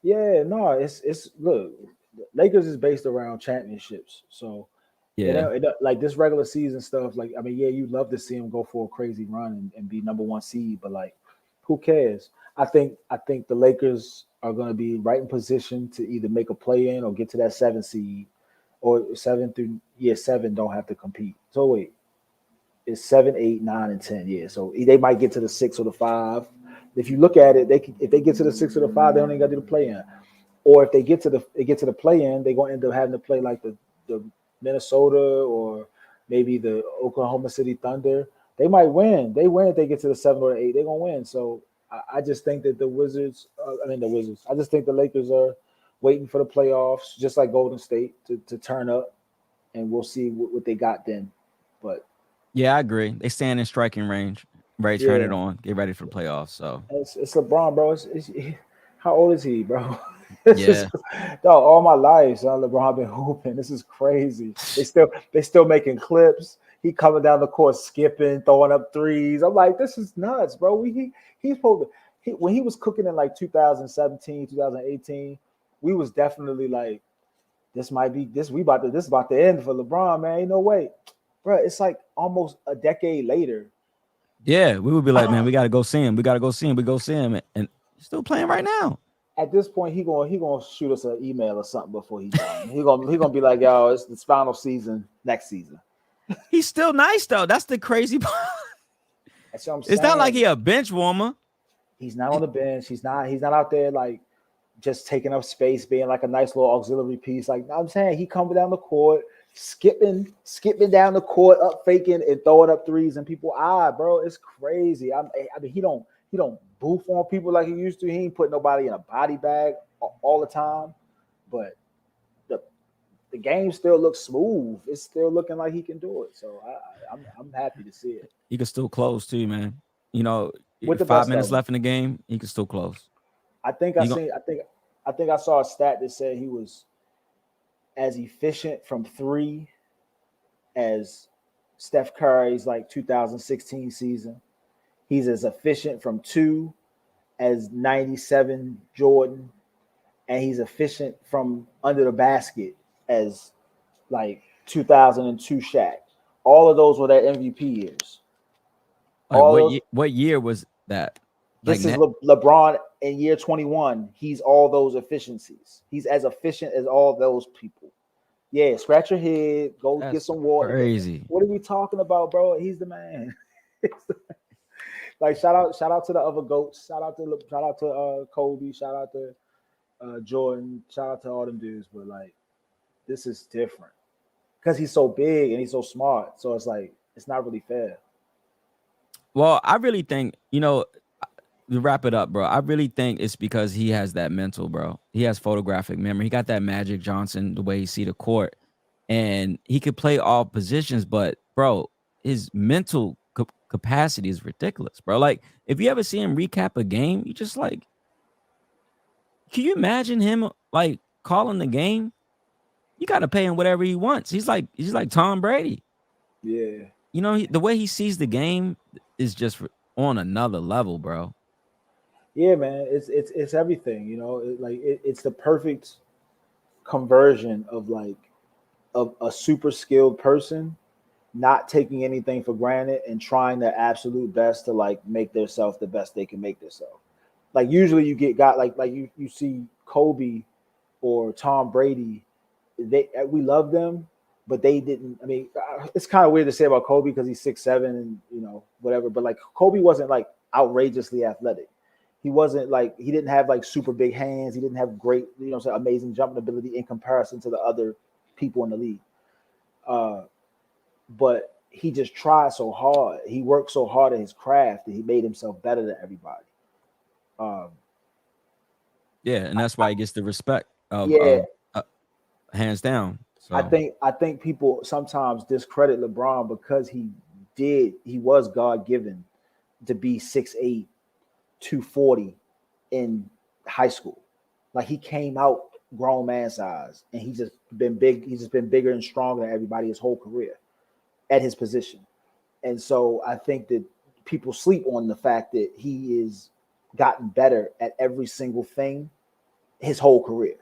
Yeah, no, it's look. Lakers is based around championships, so yeah, like this regular season stuff. Like, I mean, yeah, you'd love to see them go for a crazy run and be number one seed, but like, who cares? I think the Lakers are going to be right in position to either make a play in or get to that 7 seed, or 7 don't have to compete. So wait, it's 7, 8, 9, and 10. Yeah, so they might get to the 6 or the 5. If you look at it, if they get to the 6 or the 5, they only got to do the play in. Or if they get to the play in, they're going to end up having to play like the Minnesota or maybe the Oklahoma City Thunder. They might win. They win if they get to the 7 or the 8. They're gonna win. So I just think that the Wizards. I just think the Lakers are waiting for the playoffs, just like Golden State, to turn up, and we'll see what they got then. But yeah, I agree. They stand in striking range. Ready to turn it on. Get ready for the playoffs. So it's LeBron, bro. How old is he, bro? All my life, son, LeBron been hooping. This is crazy. They still making clips. He coming down the court, skipping, throwing up threes. I'm like, this is nuts, bro. He's supposed to, when he was cooking in like 2017, 2018, we was definitely like, this is about to end for LeBron, man. Ain't no way, bro. It's like almost a decade later. Yeah, we would be like, man, we gotta go see him. We go see him, and he's still playing right now. At this point, he gonna shoot us an email or something before he's done. He gonna be like, yo, it's the final season next season. He's still nice though. That's the crazy part. That's what I'm saying. It's not like he a bench warmer. He's not on the bench. He's not out there like just taking up space, being like a nice little auxiliary piece. Like I'm saying, he coming down the court, skipping down the court, up faking and throwing up threes, and people, bro, it's crazy. I mean, he don't boof on people like he used to. He ain't put nobody in a body bag all the time, but the game still looks smooth. It's still looking like he can do it. So I'm happy to see it. He can still close too, man. You know, with the 5 minutes left in the game, he can still close. I think I saw a stat that said he was as efficient from 3 as Steph Curry's like 2016 season. He's as efficient from 2 as 97 Jordan, and he's efficient from under the basket as like 2002 Shaq. All of those were their MVP years. What year was that? This is LeBron in year 21. He's all those efficiencies. He's as efficient as all those people. Yeah, scratch your head, go get That's some water. crazy. What are we talking about, bro? He's the man. Like shout out to the other goats. Shout out to Kobe. Shout out to Jordan. Shout out to all them dudes. But like, this is different because he's so big and he's so smart. So it's like it's not really fair. Well, I really think, to wrap it up, bro, I really think it's because he has that mental, bro. He has photographic memory. He got that Magic Johnson, the way he see the court, and he could play all positions. But bro, his mental capacity is ridiculous, bro. Like if you ever see him recap a game, you just like, can you imagine him like calling the game? You got to pay him whatever he wants. He's like Tom Brady. Yeah. The way he sees the game is just on another level, bro. Yeah, man. It's everything. It's the perfect conversion of like of a super skilled person not taking anything for granted and trying their absolute best to like make themselves the best they can make themselves. Like usually you get got like you see Kobe or Tom Brady, we love them, but they didn't. I mean, it's kind of weird to say about Kobe because he's 6'7" and whatever. But like Kobe wasn't like outrageously athletic. He wasn't like he didn't have like super big hands. He didn't have great, amazing jumping ability in comparison to the other people in the league. But he just tried so hard. He worked so hard at his craft that he made himself better than everybody. Yeah, and that's why he gets the respect of Yeah, hands down. So I think people sometimes discredit LeBron because he was God given to be 6'8", 240 in high school. Like he came out grown man size and he's just been big. He's just been bigger and stronger than everybody his whole career at his position. And so I think that people sleep on the fact that he is gotten better at every single thing his whole career.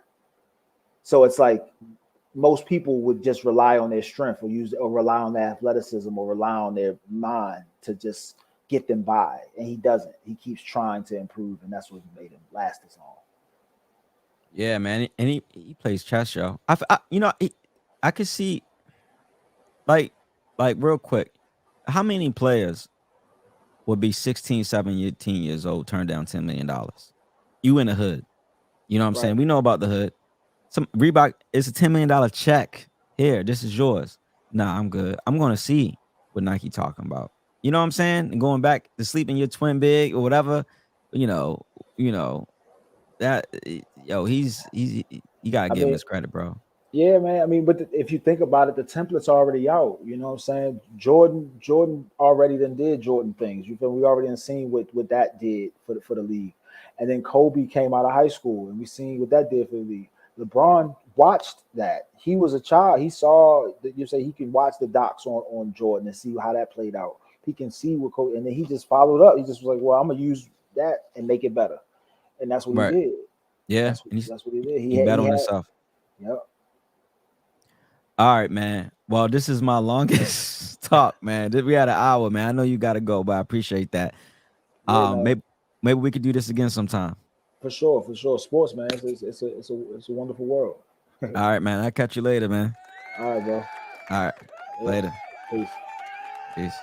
So it's like most people would just rely on their strength or rely on their athleticism or rely on their mind to just get them by. And he doesn't. He keeps trying to improve, and that's what made him last this long. yeah, man, and he plays chess, yo. I could see like real quick, how many players would be 16, 17 years old, turn down $10 million? You in the hood. You know what I'm Right. saying? We know about the hood. Some Reebok, it's a $10 million check. Here, this is yours. Nah, I'm good. I'm gonna see what Nike talking about. You know what I'm saying? And going back to sleeping your twin big or whatever, you know, that you gotta I give him mean, his credit, bro. yeah, man. I mean, but if you think about it, the template's already out. You know what I'm saying? Jordan already done did Jordan things. You feel we already done seen what that did for the league. And then Kobe came out of high school and we seen what that did for the league. LeBron watched that. He was a child. He saw that you say he can watch the docs on Jordan and see how that played out. He can see what Kobe, and then he just followed up. He just was like, well, I'm gonna use that and make it better. And that's what he Right. did. Yeah. That's And that's what he did. he bet He on had himself. yep. All right, man. Well, this is my longest talk, man. We had an hour, man. I know you gotta go, but I appreciate that. Yeah, man. Maybe we could do this again sometime. For sure, for sure. Sports, man. It's a wonderful world. All right, man. I'll catch you later, man. All right, bro. All right. Yeah. Later. Peace. Peace.